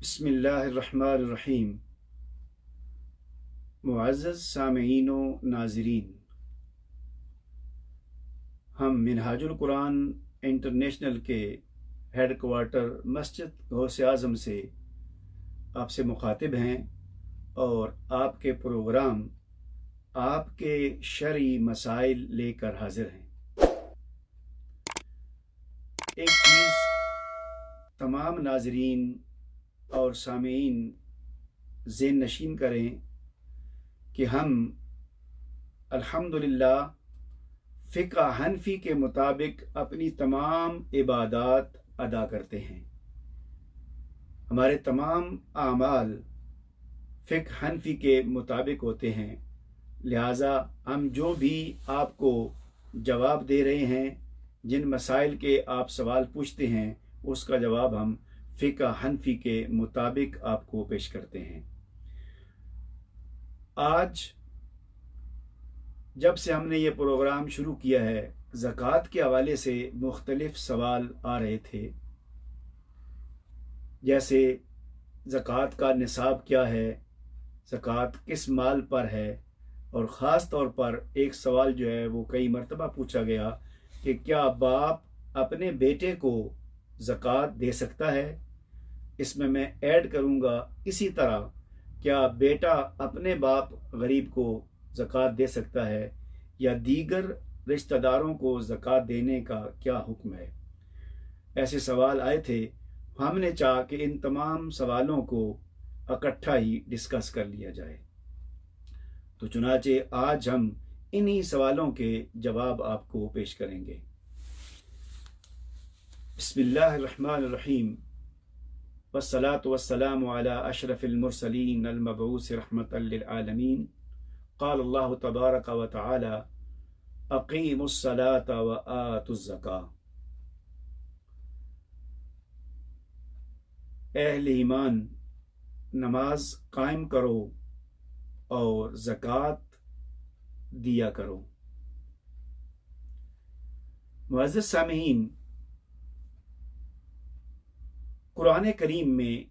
बिस्मिल्लाहिर्रहमानिर्रहीम। मुअज़्ज़ज़ सामईन व नाज़रीन, हम मिनहाजुल कुरान इंटरनेशनल के हेडक्वार्टर मस्जिद गौसे आज़म से आपसे मुखातिब हैं और आपके प्रोग्राम आपके शरई मसाइल लेकर हाजिर हैं। एक चीज़ तमाम नाज़रीन और सामीन ज़हन नशीन करें कि हम अल्हम्दुलिल्लाह फ़िक़्ह हनफ़ी के मुताबिक अपनी तमाम इबादात अदा करते हैं। हमारे तमाम आमाल फ़िक़्ह हनफ़ी के मुताबिक होते हैं। लिहाजा हम जो भी आपको जवाब दे रहे हैं, जिन मसाइल के आप सवाल पूछते हैं, उसका जवाब हम फ़िक़्ह हनफ़ी के मुताबिक आपको पेश करते हैं। आज जब से हमने ये प्रोग्राम शुरू किया है, ज़कात के हवाले से मुख्तलिफ सवाल आ रहे थे, जैसे ज़कात का निसाब क्या है, ज़कात किस माल पर है, और ख़ास तौर पर एक सवाल जो है वो कई मरतबा पूछा गया कि क्या बाप अपने बेटे को ज़कात दे सकता है। इसमें मैं ऐड करूँगा, इसी तरह क्या बेटा अपने बाप गरीब को ज़कात दे सकता है या दीगर रिश्तेदारों को ज़कात देने का क्या हुक्म है। ऐसे सवाल आए थे। हमने चाहा कि इन तमाम सवालों को इकट्ठा ही डिस्कस कर लिया जाए, तो चुनाचे आज हम इन्हीं सवालों के जवाब आपको पेश करेंगे। बिस्मिल्लाहिर्रहमानिर्रहीम, वस्सलातु वस्सलामु अला अशरफिल मुरसलीन अल मबऊस रहमतल लिल आलमीन। क़ाल अल्लाहु तबारक व तआला अक़ीमुस सलात व आतुज़ ज़का। अहले ईमान, नमाज कायम करो और ज़कात दिया करो। मुअज़्ज़ज़ सामीन, कुरान करीम में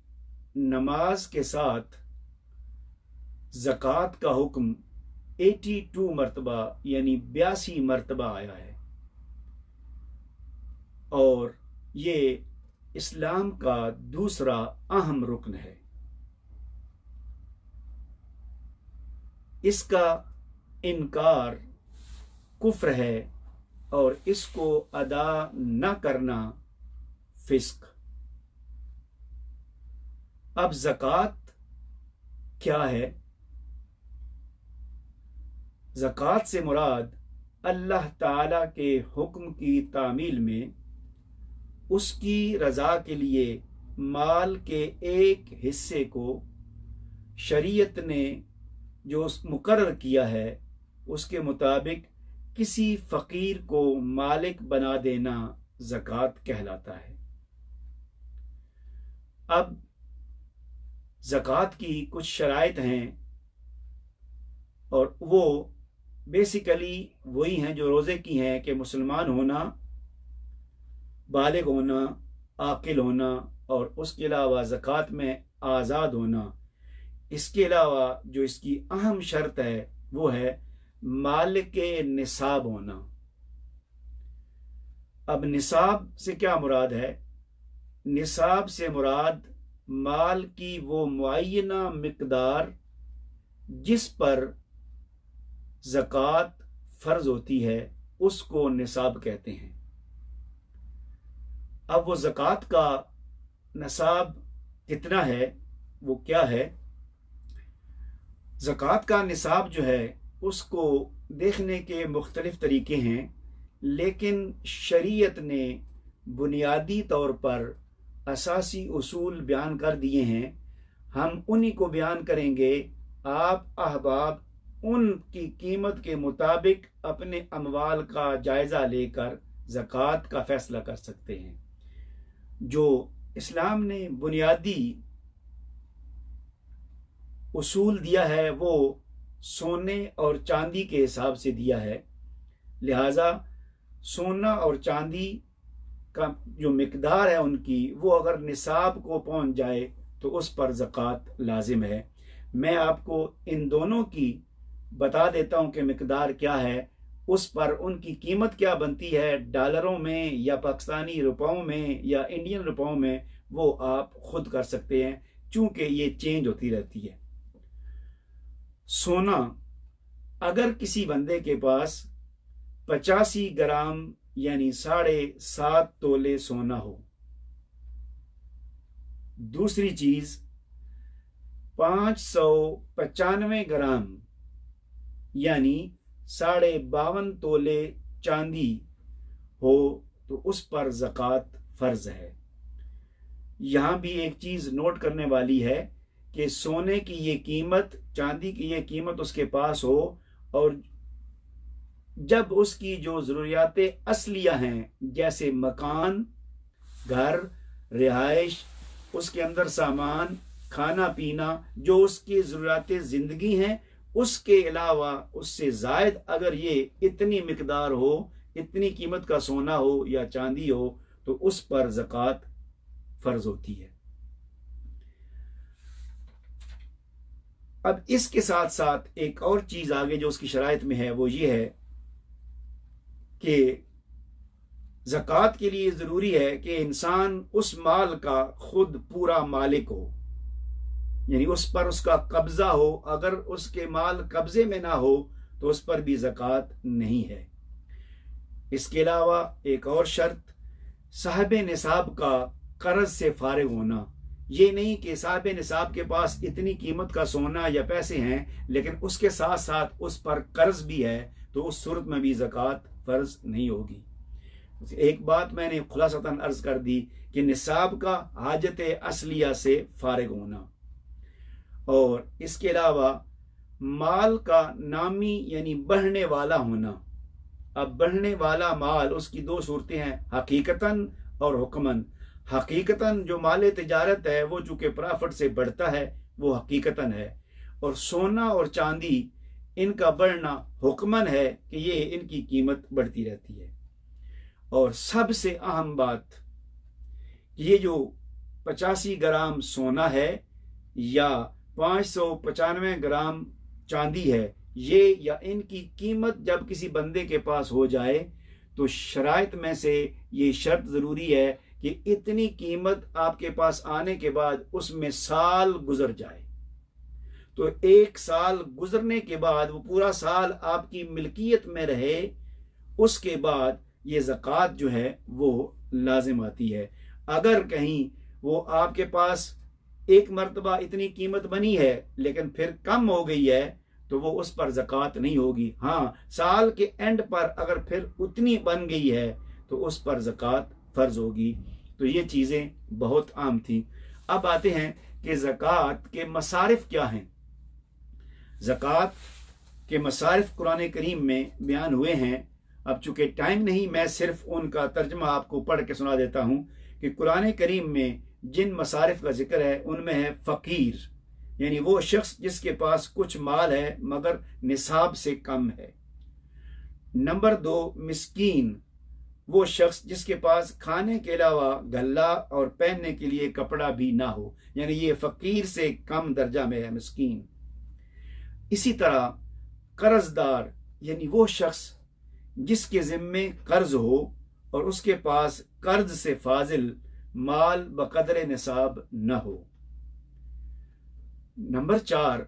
नमाज के साथ ज़कात का हुक्म 82 मरतबा यानी 82 मरतबा आया है, और ये इस्लाम का दूसरा अहम रुकन है। इसका इनकार कुफ्र है और इसको अदा न करना फिस्क। अब ज़कात क्या है? ज़कात से मुराद अल्लाह ताला के हुक्म की तामील में उसकी रज़ा के लिए माल के एक हिस्से को शरीयत ने जो मुकर्रर किया है उसके मुताबिक किसी फ़कीर को मालिक बना देना ज़कात कहलाता है। अब ज़कात की कुछ शराइत हैं, और वो बेसिकली वही हैं जो रोज़े की हैं कि मुसलमान होना, बालिग होना, आकिल होना, और उसके अलावा ज़कात में आज़ाद होना। इसके अलावा जो इसकी अहम शर्त है वो है माल के निसाब होना। अब निसाब से क्या मुराद है? निसाब से मुराद माल की वो मुअय्यना मिक़दार जिस पर ज़कात फ़र्ज होती है, उसको निसाब कहते हैं। अब वो ज़कात का निसाब कितना है, वो क्या है? ज़कात का निसाब जो है उसको देखने के मुख्तलिफ तरीके हैं, लेकिन शरीयत ने बुनियादी तौर पर असासी उसूल बयान कर दिए हैं। हम उन्हीं को बयान करेंगे। आप अहबाब उनकी कीमत के मुताबिक अपने अमवाल का जायज़ा लेकर ज़कात का फ़ैसला कर सकते हैं। जो इस्लाम ने बुनियादी उसूल दिया है वो सोने और चांदी के हिसाब से दिया है। लिहाजा सोना और चांदी का जो मिकदार है उनकी, वो अगर निसाब को पहुंच जाए तो उस पर ज़कात लाजिम है। मैं आपको इन दोनों की बता देता हूँ कि मिकदार क्या है, उस पर उनकी कीमत क्या बनती है, डॉलरों में या पाकिस्तानी रुपयों में या इंडियन रुपयों में, वो आप खुद कर सकते हैं, चूंकि ये चेंज होती रहती है। सोना, अगर किसी बंदे के पास 85 ग्राम यानी 7.5 तोले सोना हो। दूसरी चीज, 595 ग्राम यानी 52.5 तोले चांदी हो तो उस पर ज़कात फ़र्ज है। यहाँ भी एक चीज़ नोट करने वाली है कि सोने की ये कीमत, चांदी की ये कीमत उसके पास हो, और जब उसकी जो ज़रूरियातें असलिया हैं, जैसे मकान, घर, रिहाइश, उसके अंदर सामान, खाना पीना, जो उसकी ज़रूरियातें ज़िंदगी हैं, उसके अलावा उससे ज़ायद अगर ये इतनी मिकदार हो, इतनी कीमत का सोना हो या चांदी हो, तो उस पर ज़कात फ़र्ज होती है। अब इसके साथ साथ एक और चीज़ आगे जो उसकी शराइत में है, वो ये है कि ज़कात के लिए ज़रूरी है कि इंसान उस माल का खुद पूरा मालिक हो, यानी उस पर उसका कब्ज़ा हो। अगर उसके माल कब्ज़े में ना हो तो उस पर भी ज़कात नहीं है। इसके अलावा एक और शर्त, साहिब निसाब का कर्ज से फारिग होना। ये नहीं कि साहिब निसाब के पास इतनी कीमत का सोना या पैसे हैं लेकिन उसके साथ साथ उस पर कर्ज भी है, तो उस सूरत में भी ज़कात फ़र्ज नहीं होगी। एक बात मैंने खुलासतन अर्ज कर दी कि निसाब का हाजत असलिया से फारिग होना, और इसके अलावा माल का नामी यानी बढ़ने वाला होना। अब बढ़ने वाला माल, उसकी दो सूरतें हैं, हकीकतन और हुक्मन। हकीकतन जो माल तिजारत है वो चूंकि प्रॉफिट से बढ़ता है, वो हकीकतन है, और सोना और चांदी इनका बढ़ना हुक्मन है कि ये इनकी कीमत बढ़ती रहती है। और सबसे अहम बात, ये जो 85 ग्राम सोना है या 595 ग्राम चांदी है, ये या इनकी कीमत जब किसी बंदे के पास हो जाए तो शराइत में से ये शर्त ज़रूरी है कि इतनी कीमत आपके पास आने के बाद उसमें साल गुजर जाए। तो 1 साल गुजरने के बाद वो पूरा साल आपकी मिल्कियत में रहे, उसके बाद ये ज़कात जो है वो लाजिम आती है। अगर कहीं वो आपके पास एक मरतबा इतनी कीमत बनी है लेकिन फिर कम हो गई है तो वो उस पर ज़कात नहीं होगी। हाँ, साल के एंड पर अगर फिर उतनी बन गई है तो उस पर ज़कात फ़र्ज होगी। तो ये चीज़ें बहुत आम थी। अब आते हैं कि ज़कात के मसारिफ क्या हैं। ज़कात के मसारिफ कुरान करीम में बयान हुए हैं। अब चूंकि टाइम नहीं, मैं सिर्फ उनका तर्जमा आपको पढ़ के सुना देता हूँ कि कुरान करीम में जिन मसारिफ का जिक्र है उनमें है फ़कीर, यानी वो शख्स जिसके पास कुछ माल है मगर निसाब से कम है। नंबर 2, मिस्कीन, वो शख्स जिसके पास खाने के अलावा गल्ला और पहनने के लिए कपड़ा भी ना हो, यानी ये फ़कीर से कम दर्जा में है मिस्कीन। इसी तरह कर्जदार, यानी वो शख्स जिसके ज़िम्मे कर्ज हो और उसके पास कर्ज से फाजिल माल बकदर निसाब न हो। नंबर 4,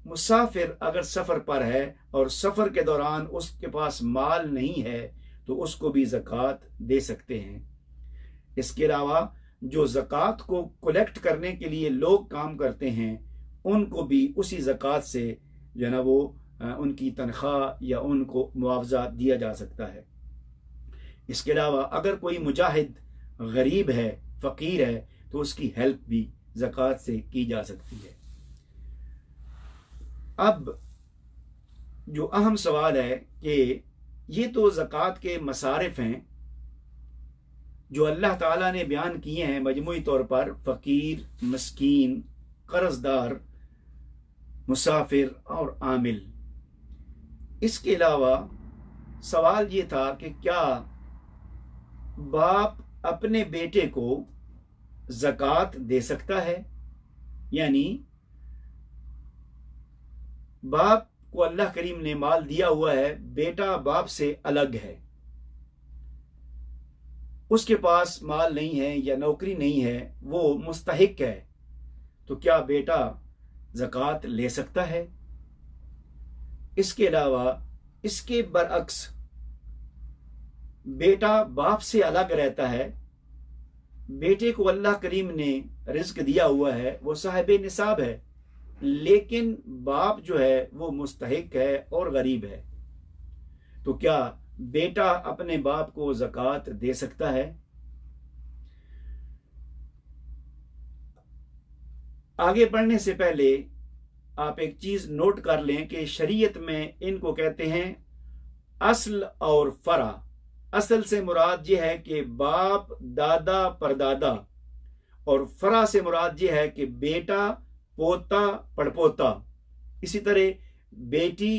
मुसाफिर अगर सफ़र पर है और सफ़र के दौरान उसके पास माल नहीं है तो उसको भी ज़कात दे सकते हैं। इसके अलावा जो ज़कात को कलेक्ट करने के लिए लोग काम करते हैं उनको भी उसी ज़कात से जो है ना वो उनकी तनख्वाह या उनको मुआवजा दिया जा सकता है। इसके अलावा अगर कोई मुजाहिद गरीब है, फ़कीर है, तो उसकी हेल्प भी ज़कात से की जा सकती है। अब जो अहम सवाल है कि ये तो ज़कात के मसारिफ हैं जो अल्लाह ताला ने बयान किए हैं मजमूई तौर पर, फ़कीर, मस्कीन, कर्जदार, मुसाफिर और आमिल। इसके अलावा सवाल ये था कि क्या बाप अपने बेटे को ज़कात दे सकता है? यानी बाप को अल्लाह करीम ने माल दिया हुआ है, बेटा बाप से अलग है, उसके पास माल नहीं है या नौकरी नहीं है, वो मुस्तहिक है, तो क्या बेटा ज़कात ले सकता है? इसके अलावा इसके बरअक्स बेटा बाप से अलग रहता है, बेटे को अल्लाह करीम ने रिज्क दिया हुआ है, वो साहिब निसाब है, लेकिन बाप जो है वो मुस्तहिक है और गरीब है, तो क्या बेटा अपने बाप को ज़कात दे सकता है? आगे बढ़ने से पहले आप एक चीज नोट कर लें कि शरीयत में इनको कहते हैं असल और फरा। असल से मुराद ये है कि बाप दादा परदादा, और फरा से मुराद ये है कि बेटा पोता पड़पोता। इसी तरह बेटी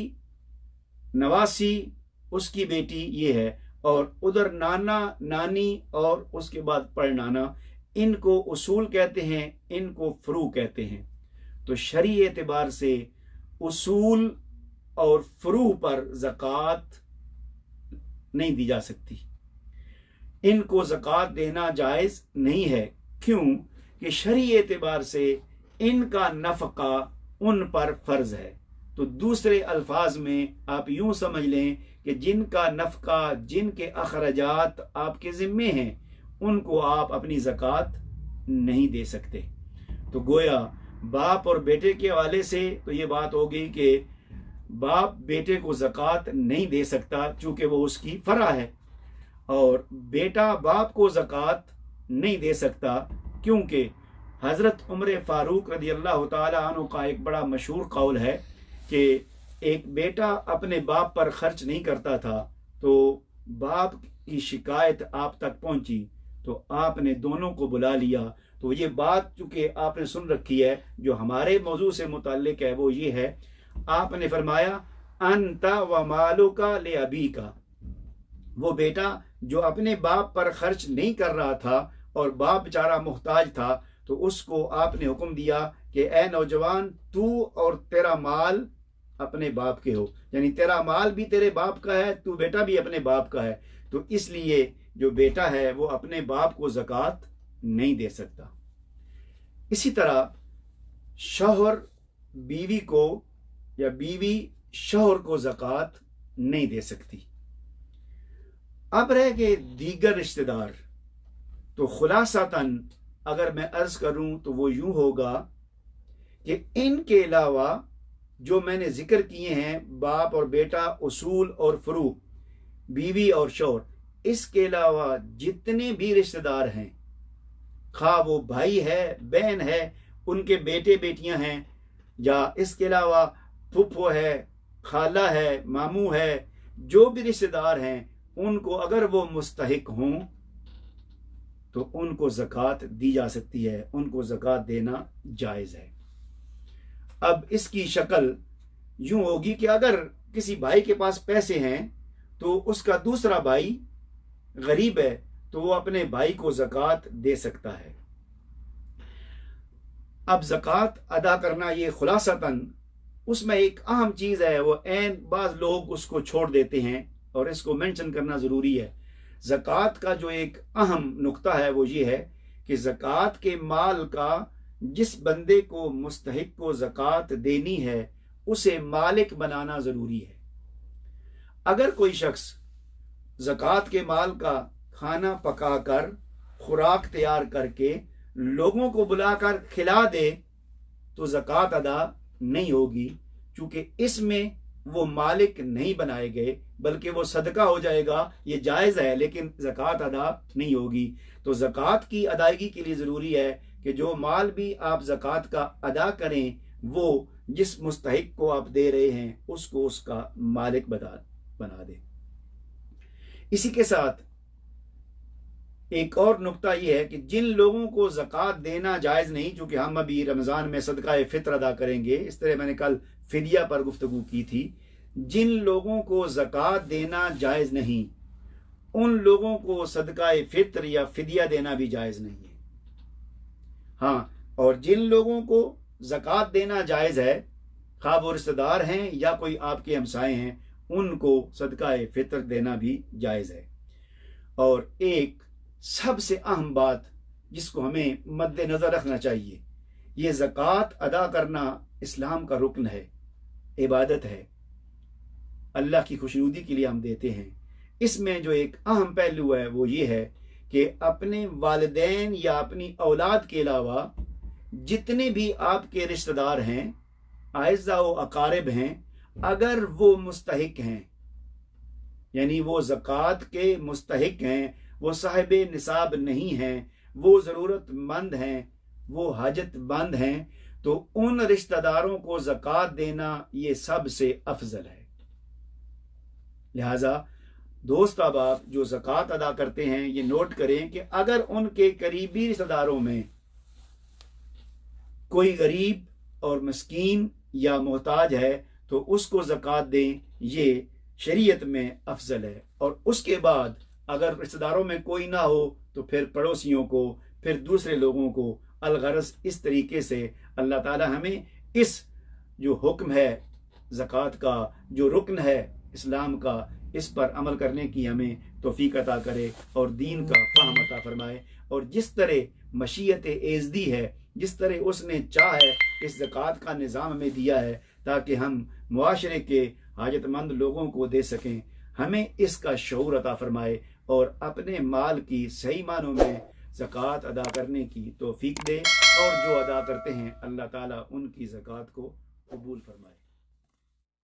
नवासी उसकी बेटी ये है, और उधर नाना नानी और उसके बाद पड़नाना, इनको उसूल कहते हैं, इनको फ्रू कहते हैं। तो शरई एतबार से उसूल और फ्रू पर ज़कात नहीं दी जा सकती, इनको ज़कात देना जायज़ नहीं है। क्यों कि शरई एतबार से इनका नफ़का उन पर फ़र्ज है। तो दूसरे अल्फाज में आप यूं समझ लें कि जिनका नफ़का, जिनके अखराजात आपके ज़िम्मे हैं, उनको आप अपनी ज़कात नहीं दे सकते। तो गोया बाप और बेटे के हवाले से तो ये बात हो गई कि बाप बेटे को ज़कात नहीं दे सकता चूँकि वो उसकी फरा है, और बेटा बाप को ज़कात नहीं दे सकता क्योंकि हज़रत उमर फ़ारूक रज़ी अल्लाह ताला अन्हु का एक बड़ा मशहूर कौल है कि एक बेटा अपने बाप पर खर्च नहीं करता था, तो बाप की शिकायत आप तक पहुंची, तो आपने दोनों को बुला लिया। तो ये बात चूँकि आपने सुन रखी है, जो हमारे मौजू से मुताल्लिक है, वो ये है, आपने फरमाया अंता व मालुका ले अबी का, वो बेटा जो अपने बाप पर खर्च नहीं कर रहा था और बाप बेचारा मुहताज था, तो उसको आपने हुक्म दिया कि ए नौजवान, तू और तेरा माल अपने बाप के हो, यानी तेरा माल भी तेरे बाप का है, तू बेटा भी अपने बाप का है। तो इसलिए जो बेटा है वो अपने बाप को ज़कात नहीं दे सकता। इसी तरह शौहर बीवी को या बीवी शौहर को ज़कात नहीं दे सकती। अब रह गए दीगर रिश्तेदार। तो खुलासातन अगर मैं अर्ज करूं तो वो यूं होगा कि इनके अलावा जो मैंने जिक्र किए हैं, बाप और बेटा, उसूल और फ्रू, बीवी और शौहर, इसके अलावा जितने भी रिश्तेदार हैं, खा वो भाई है, बहन है, उनके बेटे बेटियां हैं, या इसके अलावा फुफो है, खाला है, मामू है, जो भी रिश्तेदार हैं, उनको अगर वो मुस्तहिक हों तो उनको ज़कात दी जा सकती है, उनको ज़कात देना जायज़ है। अब इसकी शक्ल यूं होगी कि अगर किसी भाई के पास पैसे हैं तो उसका दूसरा भाई गरीब है, तो वो अपने भाई को ज़कात दे सकता है। अब ज़कात अदा करना ये खुलासतन उसमें एक अहम चीज़ है, वो ऐन बाज़ लोग उसको छोड़ देते हैं और इसको मेंशन करना ज़रूरी है। ज़कात का जो एक अहम नुक्ता है वो ये है कि ज़कात के माल का जिस बंदे को मुस्तहिक को ज़कात देनी है उसे मालिक बनाना ज़रूरी है। अगर कोई शख्स ज़कात के माल का खाना पकाकर, खुराक तैयार करके लोगों को बुलाकर खिला दे तो ज़कात अदा नहीं होगी, क्योंकि इसमें वो मालिक नहीं बनाए गए, बल्कि वो सदका हो जाएगा। ये जायज़ है लेकिन ज़कात अदा नहीं होगी। तो ज़कात की अदायगी के लिए ज़रूरी है कि जो माल भी आप ज़कात का अदा करें वो जिस मुस्तहिक को आप दे रहे हैं उसको उसका मालिक बना दें। इसी के साथ एक और नुक्ता यह है कि जिन लोगों को ज़कात देना जायज़ नहीं, चूँकि हम अभी रमज़ान में सदका फ़ित्र अदा करेंगे, इस तरह मैंने कल फिदिया पर गुफ्तगू की थी, जिन लोगों को ज़कात देना जायज़ नहीं, उन लोगों को सदका फ़ित्र या फिदिया देना भी जायज़ नहीं है। हाँ, और जिन लोगों को ज़कात देना जायज़ है, खा वो रिश्तेदार हैं या कोई आपके हमसाए हैं, उनको सदका फ़ितर देना भी जायज़ है। और एक सबसे अहम बात जिसको हमें मद्देनज़र रखना चाहिए, ये ज़कात अदा करना इस्लाम का रुकन है, इबादत है, अल्लाह की खुशनुदी के लिए हम देते हैं। इसमें जो एक अहम पहलू है वो ये है कि अपने वालिदैन या अपनी औलाद के अलावा जितने भी आपके रिश्तेदार हैं, आइज़ा व अकारिब हैं, अगर वो मुस्तहिक हैं, यानी वो ज़कात के मुस्तहिक हैं, वो साहिब निसाब नहीं हैं, वो ज़रूरतमंद हैं, वो हाजतमंद हैं, तो उन रिश्तेदारों को ज़कात देना ये सबसे अफजल है। लिहाजा दोस्त अहबाब जो ज़कात अदा करते हैं, ये नोट करें कि अगर उनके करीबी रिश्तेदारों में कोई गरीब और मस्कीन या मोहताज है तो उसको ज़कात दें, ये शरीयत में अफजल है। और उसके बाद अगर रिश्तेदारों में कोई ना हो तो फिर पड़ोसियों को, फिर दूसरे लोगों को। अलगरज इस तरीके से अल्लाह ताला हमें इस जो हुक्म है ज़कात का, जो रुकन है इस्लाम का, इस पर अमल करने की हमें तौफीक अता करे और दीन का फ़हम अता फरमाए। और जिस तरह मशीयत एज़दी है, जिस तरह उसने चाह है इस ज़कात का निज़ाम हमें दिया है ताकि हम मुआशरे के हाजतमंद लोगों को दे सकें, हमें इसका शऊर अता फरमाए और अपने माल की सही मानों में ज़कात अदा करने की तौफीक दे। और जो अदा करते हैं अल्लाह ताला उनकी ज़कात को कबूल फरमाए।